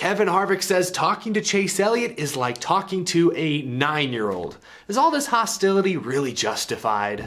Kevin Harvick says talking to Chase Elliott is like talking to a 9-year-old. Is all this hostility really justified?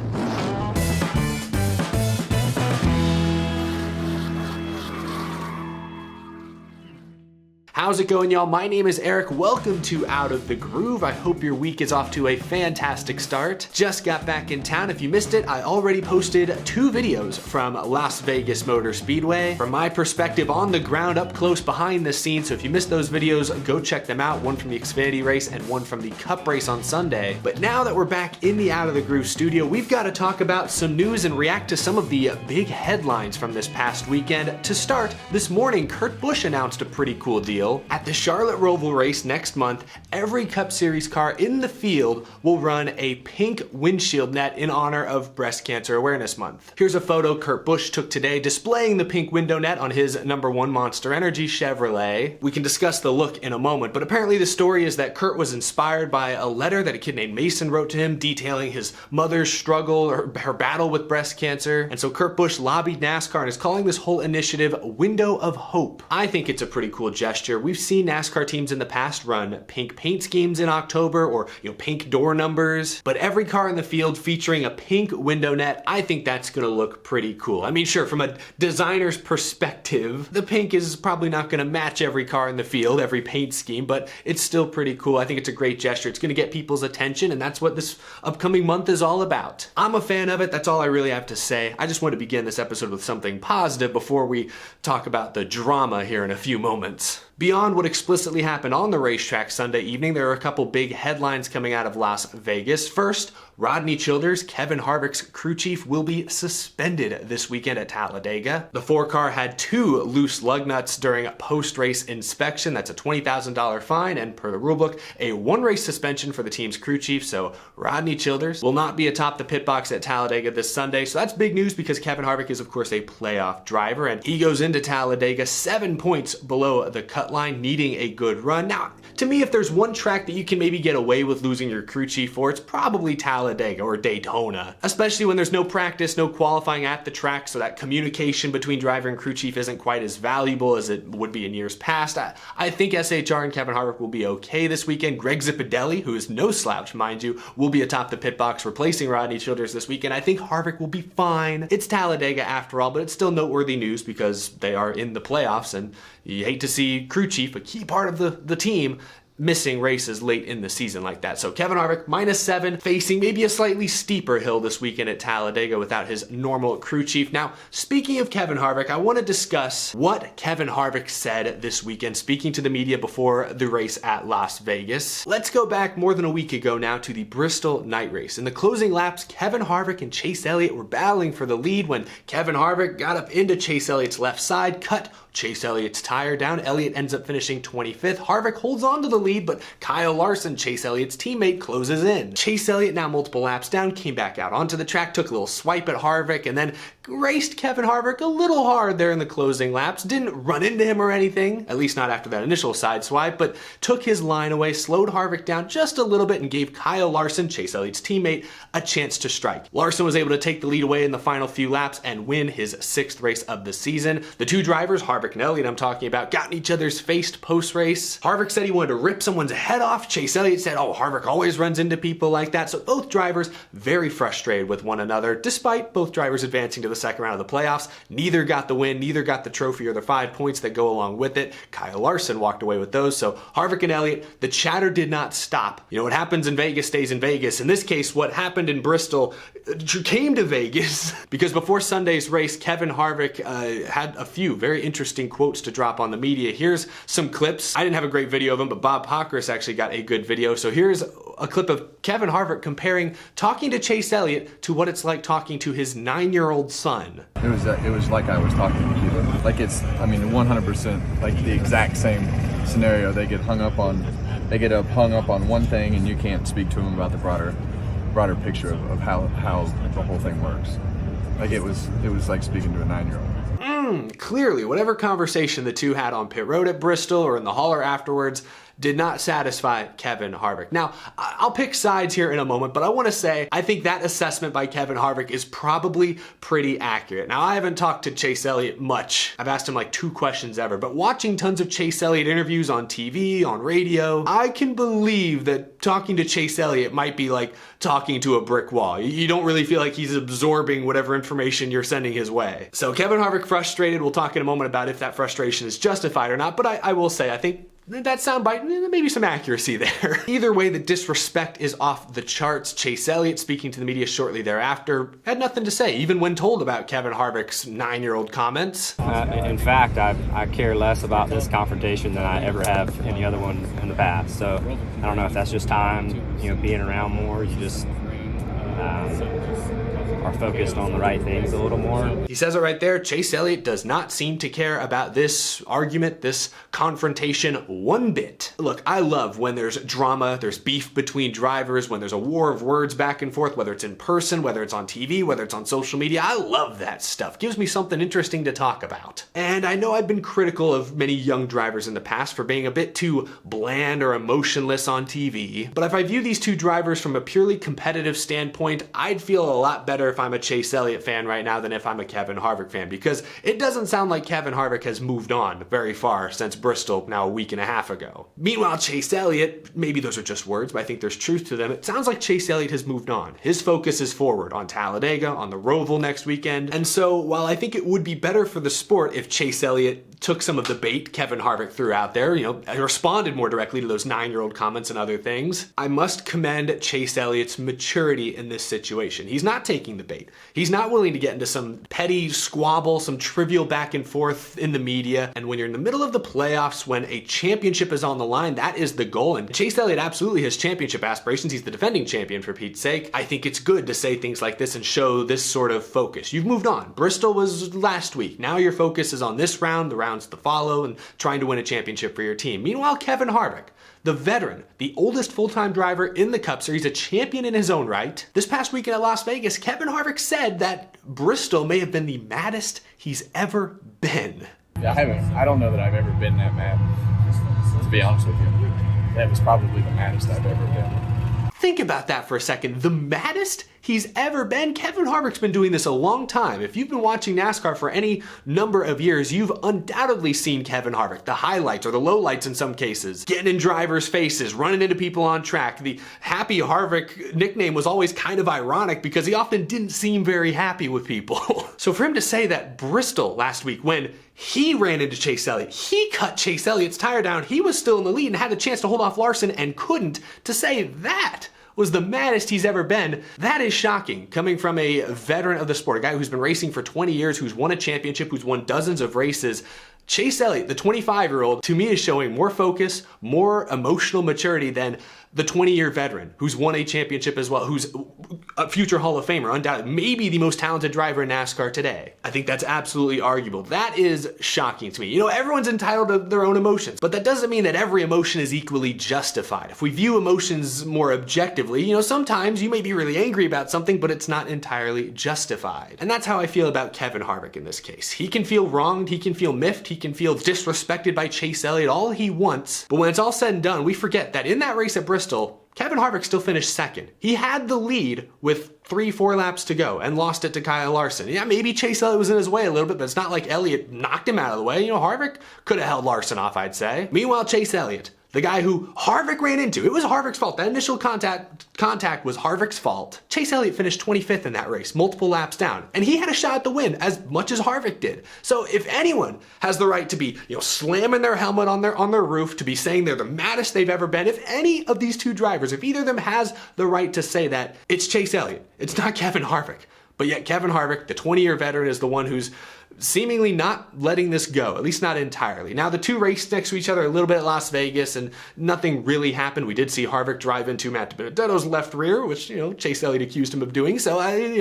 How's it going, y'all? My name is Eric. Welcome to Out of the Groove. I hope your week is off to a fantastic start. Just got back in town. If you missed it, I already posted 2 videos from Las Vegas Motor Speedway. From my perspective on the ground, up close behind the scenes. So if you missed those videos, go check them out. One from the Xfinity race and one from the Cup race on Sunday. But now that we're back in the Out of the Groove studio, we've got to talk about some news and react to some of the big headlines from this past weekend. To start, this morning, Kurt Busch announced a pretty cool deal. At the Charlotte Roval race next month, every Cup Series car in the field will run a pink windshield net in honor of Breast Cancer Awareness Month. Here's a photo Kurt Busch took today displaying the pink window net on his #1 Monster Energy Chevrolet. We can discuss the look in a moment, but apparently the story is that Kurt was inspired by a letter that a kid named Mason wrote to him detailing his mother's struggle or her battle with breast cancer. And so Kurt Busch lobbied NASCAR and is calling this whole initiative Window of Hope. I think it's a pretty cool gesture. We've seen NASCAR teams in the past run pink paint schemes in October or pink door numbers, but every car in the field featuring a pink window net, I think that's gonna look pretty cool. I mean, sure, from a designer's perspective, the pink is probably not gonna match every car in the field, every paint scheme, but it's still pretty cool. I think it's a great gesture. It's gonna get people's attention, and that's what this upcoming month is all about. I'm a fan of it. That's all I really have to say. I just want to begin this episode with something positive before we talk about the drama here in a few moments. Beyond what explicitly happened on the racetrack Sunday evening, there are a couple big headlines coming out of Las Vegas. First, Rodney Childers, Kevin Harvick's crew chief, will be suspended this weekend at Talladega. The 4-car had 2 loose lug nuts during a post-race inspection. That's a $20,000 fine, and per the rulebook, a 1-race suspension for the team's crew chief. So Rodney Childers will not be atop the pit box at Talladega this Sunday. So that's big news because Kevin Harvick is, of course, a playoff driver, and he goes into Talladega 7 points below the cut line, needing a good run. Now, to me, if there's one track that you can maybe get away with losing your crew chief for, it's probably Talladega or Daytona, especially when there's no practice, no qualifying at the track, so that communication between driver and crew chief isn't quite as valuable as it would be in years past. I think SHR and Kevin Harvick will be okay this weekend. Greg Zipadelli, who is no slouch, mind you, will be atop the pit box replacing Rodney Childers this weekend. I think Harvick will be fine. It's Talladega after all, but it's still noteworthy news because they are in the playoffs, and you hate to see crew chief, a key part of the team, missing races late in the season like that. So Kevin Harvick, -7, facing maybe a slightly steeper hill this weekend at Talladega without his normal crew chief. Now, speaking of Kevin Harvick, I want to discuss what Kevin Harvick said this weekend, speaking to the media before the race at Las Vegas. Let's go back more than a week ago now to the Bristol night race. In the closing laps, Kevin Harvick and Chase Elliott were battling for the lead when Kevin Harvick got up into Chase Elliott's left side, cut Chase Elliott's tire down. Elliott ends up finishing 25th. Harvick holds on to the lead, but Kyle Larson, Chase Elliott's teammate, closes in. Chase Elliott, now multiple laps down, came back out onto the track, took a little swipe at Harvick, and then raced Kevin Harvick a little hard there in the closing laps. Didn't run into him or anything, at least not after that initial side swipe, but took his line away, slowed Harvick down just a little bit, and gave Kyle Larson, Chase Elliott's teammate, a chance to strike. Larson was able to take the lead away in the final few laps and win his 6th race of the season. The 2 drivers, Harvick and Elliott I'm talking about, got in each other's face post-race. Harvick said he wanted to rip someone's head off. Chase Elliott said, oh, Harvick always runs into people like that. So both drivers very frustrated with one another, despite both drivers advancing to the second round of the playoffs. Neither got the win, neither got the trophy or the 5 points that go along with it. Kyle Larson walked away with those. So Harvick and Elliott, the chatter did not stop. You know, what happens in Vegas stays in Vegas. In this case, what happened in Bristol came to Vegas because before Sunday's race, Kevin Harvick had a few very interesting quotes to drop on the media. Here's some clips. I didn't have a great video of them, but Bob Pockrass actually got a good video. So here's a clip of Kevin Harvick comparing talking to Chase Elliott to what it's like talking to his 9-year-old son. It was like I was talking to you. Like it's, I mean, 100% like the exact same scenario. They get hung up on one thing, and you can't speak to them about the broader picture of how the whole thing works. Like it was like speaking to a 9-year-old. Clearly, whatever conversation the two had on pit road at Bristol or in the hauler afterwards did not satisfy Kevin Harvick. Now, I'll pick sides here in a moment, but I want to say I think that assessment by Kevin Harvick is probably pretty accurate. Now, I haven't talked to Chase Elliott much. I've asked him like 2 questions ever, but watching tons of Chase Elliott interviews on TV, on radio, I can believe that talking to Chase Elliott might be like talking to a brick wall. You don't really feel like he's absorbing whatever information you're sending his way. So Kevin Harvick frustrated. We'll talk in a moment about if that frustration is justified or not, but I will say, I think that soundbite, maybe some accuracy there. Either way, the disrespect is off the charts. Chase Elliott, speaking to the media shortly thereafter, had nothing to say, even when told about Kevin Harvick's 9-year-old comments. In fact, I care less about this confrontation than I ever have any other one in the past. So I don't know if that's just time, being around more. You just are focused on the right things a little more. He says it right there. Chase Elliott does not seem to care about this argument, this confrontation one bit. Look, I love when there's drama, there's beef between drivers, when there's a war of words back and forth, whether it's in person, whether it's on TV, whether it's on social media. I love that stuff. Gives me something interesting to talk about. And I know I've been critical of many young drivers in the past for being a bit too bland or emotionless on TV. But if I view these two drivers from a purely competitive standpoint, I'd feel a lot better if I'm a Chase Elliott fan right now than if I'm a Kevin Harvick fan, because it doesn't sound like Kevin Harvick has moved on very far since Bristol now a week and a half ago. Meanwhile, Chase Elliott, maybe those are just words, but I think there's truth to them. It sounds like Chase Elliott has moved on. His focus is forward on Talladega, on the Roval next weekend. And so while I think it would be better for the sport if Chase Elliott took some of the bait Kevin Harvick threw out there, and responded more directly to those 9-year-old comments and other things, I must commend Chase Elliott's maturity in this situation. He's not taking the bait. He's not willing to get into some petty squabble, some trivial back and forth in the media. And when you're in the middle of the playoffs, when a championship is on the line, that is the goal. And Chase Elliott absolutely has championship aspirations. He's the defending champion, for Pete's sake. I think it's good to say things like this and show this sort of focus. You've moved on. Bristol was last week. Now your focus is on this round, the rounds to follow, and trying to win a championship for your team. Meanwhile, Kevin Harvick, the veteran, the oldest full-time driver in the Cup Series, a champion in his own right. This past weekend at Las Vegas, Kevin Harvick said that Bristol may have been the maddest he's ever been. I don't know that I've ever been that mad, to be honest with you. That was probably the maddest I've ever been. Think about that for a second. The maddest he's ever been? Kevin Harvick's been doing this a long time. If you've been watching NASCAR for any number of years, you've undoubtedly seen Kevin Harvick, the highlights or the lowlights in some cases, getting in drivers' faces, running into people on track. The Happy Harvick nickname was always kind of ironic because he often didn't seem very happy with people. So for him to say that Bristol last week, when he ran into Chase Elliott, he cut Chase Elliott's tire down, he was still in the lead and had a chance to hold off Larson and couldn't, to say that was the maddest he's ever been, that is shocking, coming from a veteran of the sport, a guy who's been racing for 20 years, who's won a championship, who's won dozens of races. Chase Elliott, the 25-year-old, to me is showing more focus, more emotional maturity than the 20-year veteran who's won a championship as well, who's a future Hall of Famer, undoubtedly, maybe the most talented driver in NASCAR today. I think that's absolutely arguable. That is shocking to me. Everyone's entitled to their own emotions, but that doesn't mean that every emotion is equally justified. If we view emotions more objectively, sometimes you may be really angry about something, but it's not entirely justified. And that's how I feel about Kevin Harvick in this case. He can feel wronged, he can feel miffed, he can feel disrespected by Chase Elliott all he wants, but when it's all said and done, we forget that in that race at Bristol, Kevin Harvick still finished second. He had the lead with 3-4 laps to go and lost it to Kyle Larson. Yeah, maybe Chase Elliott was in his way a little bit, but it's not like Elliott knocked him out of the way. Harvick could have held Larson off, I'd say. Meanwhile, Chase Elliott, the guy who Harvick ran into, it was Harvick's fault. That initial contact was Harvick's fault. Chase Elliott finished 25th in that race, multiple laps down, and he had a shot at the win as much as Harvick did. So if anyone has the right to be, slamming their helmet on their roof, to be saying they're the maddest they've ever been, if any of these two drivers, if either of them has the right to say that, it's Chase Elliott. It's not Kevin Harvick. But yet Kevin Harvick, the 20-year veteran, is the one who's seemingly not letting this go, at least not entirely. Now, the two raced next to each other a little bit at Las Vegas, and nothing really happened. We did see Harvick drive into Matt DiBenedetto's left rear, which, Chase Elliott accused him of doing, so,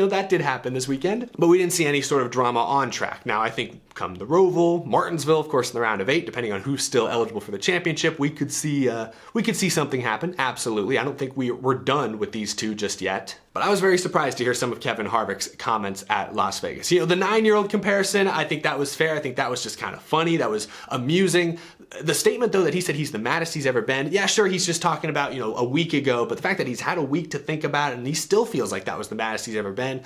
that did happen this weekend. But we didn't see any sort of drama on track. Now, I think come the Roval, Martinsville, of course, in the round of 8, depending on who's still eligible for the championship, we could see something happen. Absolutely. I don't think we're done with these two just yet. But I was very surprised to hear some of Kevin Harvick's comments at Las Vegas. You know, the 9-year-old comparison, I think that was fair. I think that was just kind of funny. That was amusing. The statement, though, that he said he's the maddest he's ever been, yeah, sure, he's just talking about, you know, a week ago, but the fact that he's had a week to think about it and he still feels like that was the maddest he's ever been,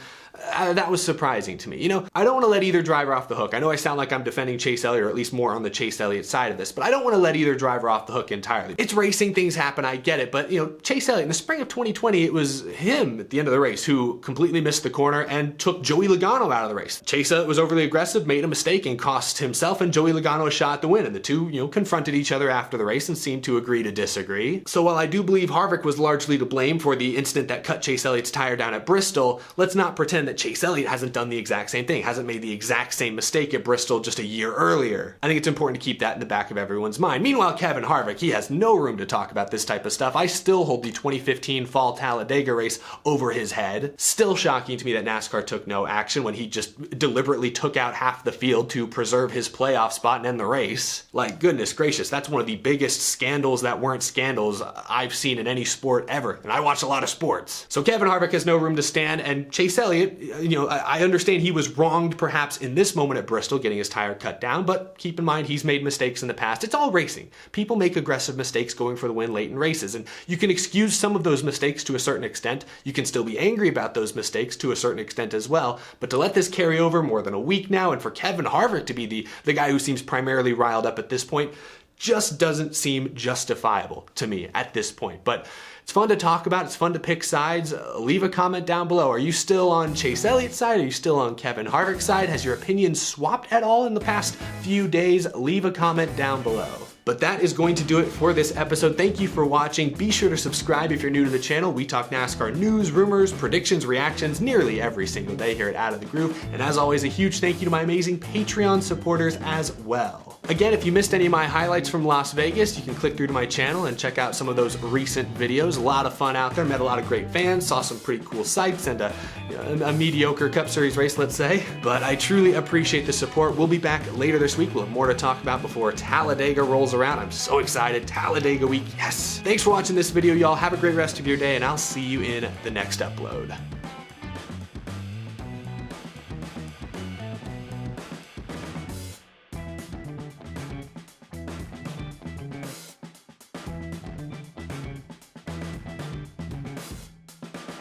that was surprising to me. You know, I don't want to let either driver off the hook. I know I sound like I'm defending Chase Elliott, or at least more on the Chase Elliott side of this, but I don't want to let either driver off the hook entirely. It's racing, things happen, I get it, but, you know, Chase Elliott, in the spring of 2020, it was him at the end of the race who completely missed the corner and took Joey Logano out of the race. Chase Elliott was overly aggressive, made a mistake, and cost himself and Joey Logano a shot at the win, and the two, you know, confronted each other after the race and seemed to agree to disagree. So while I do believe Harvick was largely to blame for the incident that cut Chase Elliott's tire down at Bristol, let's not pretend that Chase Elliott hasn't done the exact same thing, hasn't made the exact same mistake at Bristol just a year earlier. I think it's important to keep that in the back of everyone's mind. Meanwhile, Kevin Harvick, he has no room to talk about this type of stuff. I still hold the 2015 Fall Talladega race over his head. Still shocking to me that NASCAR took no action when he just deliberately took out half the field to preserve his playoff spot and end the race. Like, goodness gracious, that's one of the biggest scandals that weren't scandals I've seen in any sport ever, and I watch a lot of sports. So Kevin Harvick has no room to stand, and Chase Elliott, you know, I understand he was wronged perhaps in this moment at Bristol getting his tire cut down, but keep in mind he's made mistakes in the past. It's all racing. People make aggressive mistakes going for the win late in races, and you can excuse some of those mistakes to a certain extent. You can still be angry about those mistakes to a certain extent as well, but to let this carry over more than a week now, and for Kevin Harvick to be the guy who seems primarily riled up at this point, just doesn't seem justifiable to me at this point. But it's fun to talk about. It's fun to pick sides. Leave a comment down below. Are you still on Chase Elliott's side? Are you still on Kevin Harvick's side? Has your opinion swapped at all in the past few days? Leave a comment down below. But that is going to do it for this episode. Thank you for watching. Be sure to subscribe if you're new to the channel. We talk NASCAR news, rumors, predictions, reactions nearly every single day here at Out of the Groove. And as always, a huge thank you to my amazing Patreon supporters as well. Again, if you missed any of my highlights from Las Vegas, you can click through to my channel and check out some of those recent videos. A lot of fun out there, met a lot of great fans, saw some pretty cool sights, and a mediocre Cup Series race, let's say. But I truly appreciate the support. We'll be back later this week. We'll have more to talk about before Talladega rolls around. I'm so excited. Talladega week, yes. Thanks for watching this video, y'all. Have a great rest of your day, and I'll see you in the next upload.